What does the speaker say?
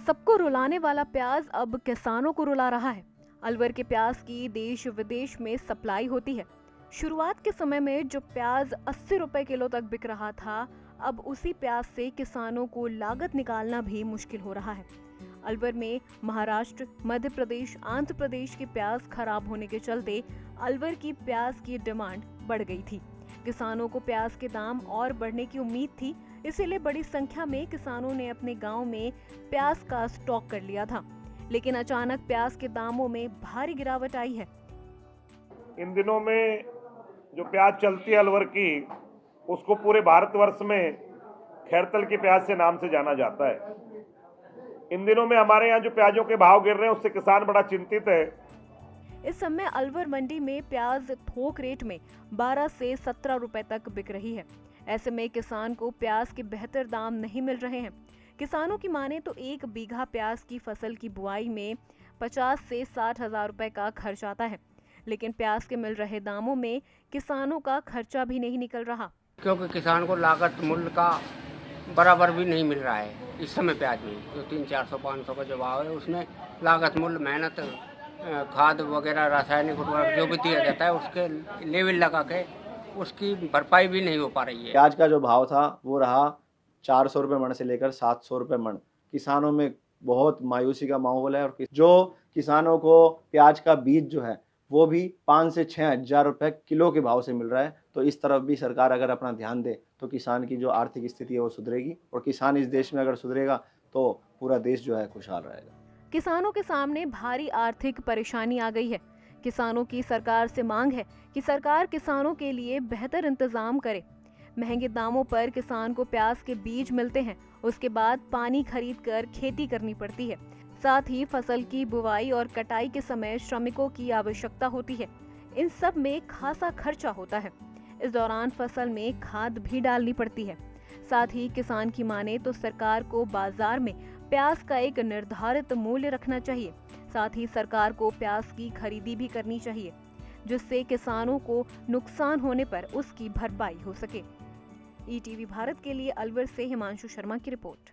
सबको रुलाने वाला प्याज अब किसानों को रुला रहा है। अलवर के प्याज की देश विदेश में सप्लाई होती है। शुरुआत के समय में जो प्याज 80 रुपए किलो तक बिक रहा था, अब उसी प्याज से किसानों को लागत निकालना भी मुश्किल हो रहा है। अलवर में महाराष्ट्र, मध्य प्रदेश, आंध्र प्रदेश के प्याज खराब होने के चलते अलवर की प्याज की डिमांड बढ़ गई थी। किसानों को प्याज के दाम और बढ़ने की उम्मीद थी, इसीलिए बड़ी संख्या में किसानों ने अपने गांव में प्याज का स्टॉक कर लिया था। लेकिन अचानक प्याज के दामों में भारी गिरावट आई है। इन दिनों में जो प्याज चलती है अलवर की, उसको पूरे भारतवर्ष में खैरतल की प्याज से नाम से जाना जाता है। इन दिनों में हमारे यहाँ जो प्याजों के भाव गिर रहे हैं, उससे किसान बड़ा चिंतित है। इस समय अलवर मंडी में प्याज थोक रेट में 12 से 17 रुपए तक बिक रही है। ऐसे में किसान को प्याज के बेहतर दाम नहीं मिल रहे हैं। किसानों की माने तो 1 बीघा प्याज की फसल की बुआई में 50 से 60 हजार रुपए का खर्च आता है, लेकिन प्याज के मिल रहे दामों में किसानों का खर्चा भी नहीं निकल रहा। क्योंकि किसान को लागत मूल्य का बराबर भी नहीं मिल रहा है। इस समय प्याज में जो 300-400-500 का जो भाव है, उसमें लागत मूल्य, मेहनत, खाद वगैरह, रासायनिक उर्वरक जो भी दिया जाता है, उसके लेवल लगा के उसकी भरपाई भी नहीं हो पा रही है। प्याज का जो भाव था वो रहा 400 रुपये मन से लेकर 700 रुपये मन। किसानों में बहुत मायूसी का माहौल है और जो किसानों को प्याज का बीज जो है वो भी 5 से 6 हजार रुपये किलो के भाव से मिल रहा है। तो इस तरफ भी सरकार अगर अपना ध्यान दे तो किसान की जो आर्थिक स्थिति है वो सुधरेगी, और किसान इस देश में अगर सुधरेगा तो पूरा देश जो है खुशहाल रहेगा। किसानों के सामने भारी आर्थिक परेशानी आ गई है। किसानों की सरकार से मांग है कि सरकार किसानों के लिए बेहतर इंतजाम करे। महंगे दामों पर किसान को प्याज के बीज मिलते हैं, उसके बाद पानी खरीद कर खेती करनी पड़ती है। साथ ही फसल की बुवाई और कटाई के समय श्रमिकों की आवश्यकता होती है। इन सब में खासा खर्चा होता है। इस दौरान फसल में खाद भी डालनी पड़ती है। साथ ही किसान की माने तो सरकार को बाजार में प्याज का एक निर्धारित मूल्य रखना चाहिए। साथ ही सरकार को प्याज की खरीदी भी करनी चाहिए, जिससे किसानों को नुकसान होने पर उसकी भरपाई हो सके। ईटीवी भारत के लिए अलवर से हिमांशु शर्मा की रिपोर्ट।